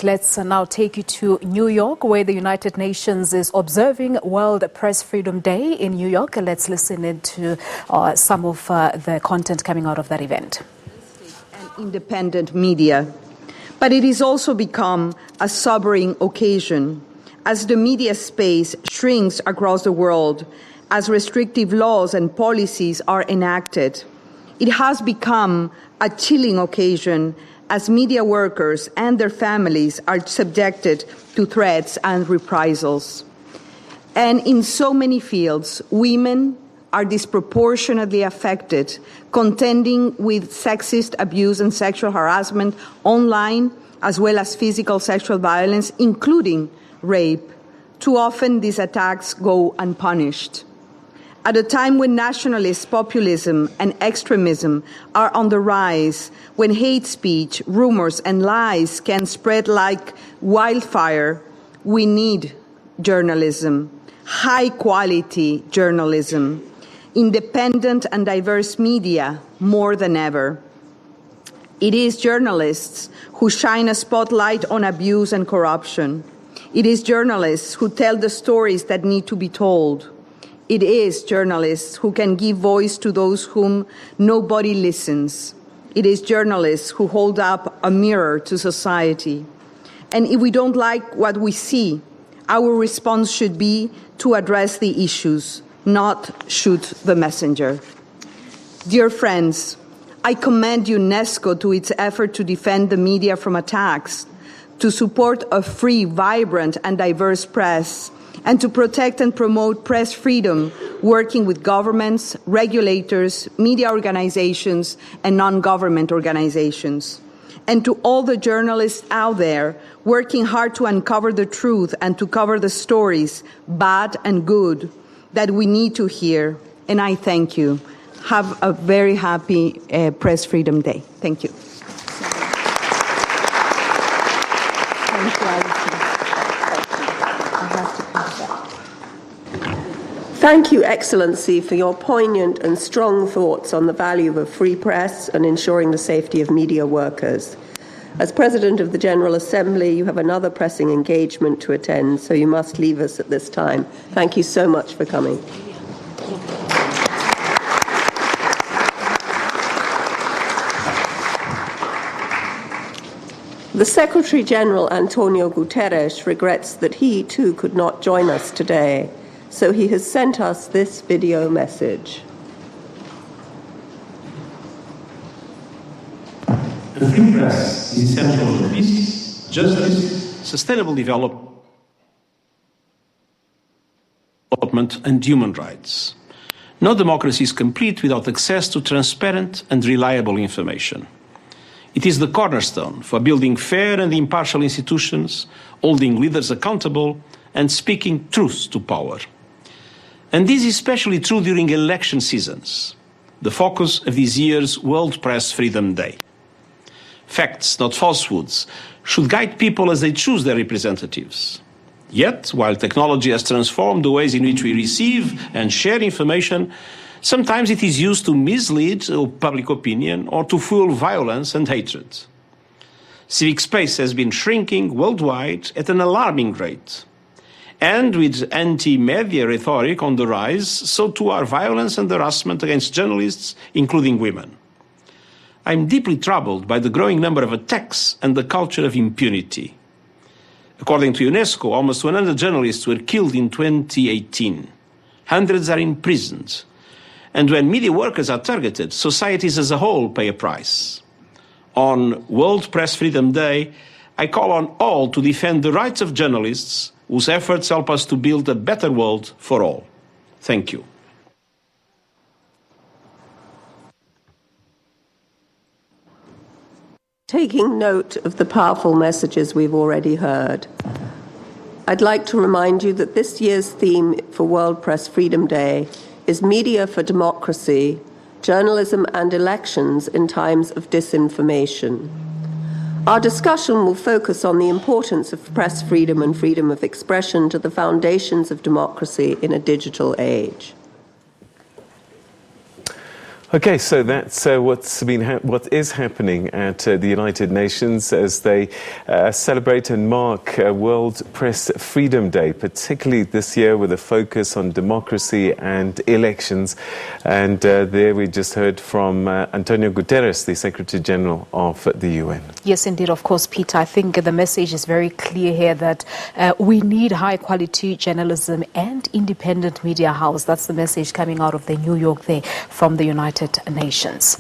Let's now take you to New York, where the United Nations is observing World Press Freedom Day in New York. Let's listen into some of the content coming out of that event. And independent media. But it has also become a sobering occasion as the media space shrinks across the world, as restrictive laws and policies are enacted. It has become a chilling occasion as media workers and their families are subjected to threats and reprisals. And in so many fields, women are disproportionately affected, contending with sexist abuse and sexual harassment online, as well as physical sexual violence, including rape. Too often, these attacks go unpunished. At a time when nationalist populism and extremism are on the rise, when hate speech, rumors, and lies can spread like wildfire, we need journalism, high-quality journalism, independent and diverse media more than ever. It is journalists who shine a spotlight on abuse and corruption. It is journalists who tell the stories that need to be told. It is journalists who can give voice to those whom nobody listens. It is journalists who hold up a mirror to society. And if we don't like what we see, our response should be to address the issues, not shoot the messenger. Dear friends, I commend UNESCO to its effort to defend the media from attacks, to support a free, vibrant, and diverse press, and to protect and promote press freedom, working with governments, regulators, media organizations, and non-government organizations. And to all the journalists out there working hard to uncover the truth and to cover the stories, bad and good, that we need to hear. And I thank you. Have a very happy Press Freedom Day. Thank you. Thank you, Thank you, Excellency, for your poignant and strong thoughts on the value of a free press and ensuring the safety of media workers. As President of the General Assembly, you have another pressing engagement to attend, so you must leave us at this time. Thank you so much for coming. The Secretary-General, Antonio Guterres, regrets that he, too, could not join us today. So he has sent us this video message. The free press is essential for peace, justice, sustainable development, and human rights. No democracy is complete without access to transparent and reliable information. It is the cornerstone for building fair and impartial institutions, holding leaders accountable, and speaking truth to power. And this is especially true during election seasons, the focus of this year's World Press Freedom Day. Facts, not falsehoods, should guide people as they choose their representatives. Yet, while technology has transformed the ways in which we receive and share information, sometimes it is used to mislead public opinion or to fuel violence and hatred. Civic space has been shrinking worldwide at an alarming rate. And with anti-media rhetoric on the rise, so too are violence and harassment against journalists, including women. I'm deeply troubled by the growing number of attacks and the culture of impunity. According to UNESCO, almost 100 journalists were killed in 2018. Hundreds are imprisoned. And when media workers are targeted, societies as a whole pay a price. On World Press Freedom Day, I call on all to defend the rights of journalists whose efforts help us to build a better world for all. Thank you. Taking note of the powerful messages we've already heard, I'd like to remind you that this year's theme for World Press Freedom Day is Media for Democracy, Journalism and Elections in Times of Disinformation. Our discussion will focus on the importance of press freedom and freedom of expression to the foundations of democracy in a digital age. Okay, so that's what is happening at the United Nations as they celebrate and mark World Press Freedom Day, particularly this year with a focus on democracy and elections. And there we just heard from Antonio Guterres, the Secretary General of the UN. Yes, indeed. Of course, Peter, I think the message is very clear here that we need high-quality journalism and independent media house. That's the message coming out of the New York there from the United Nations.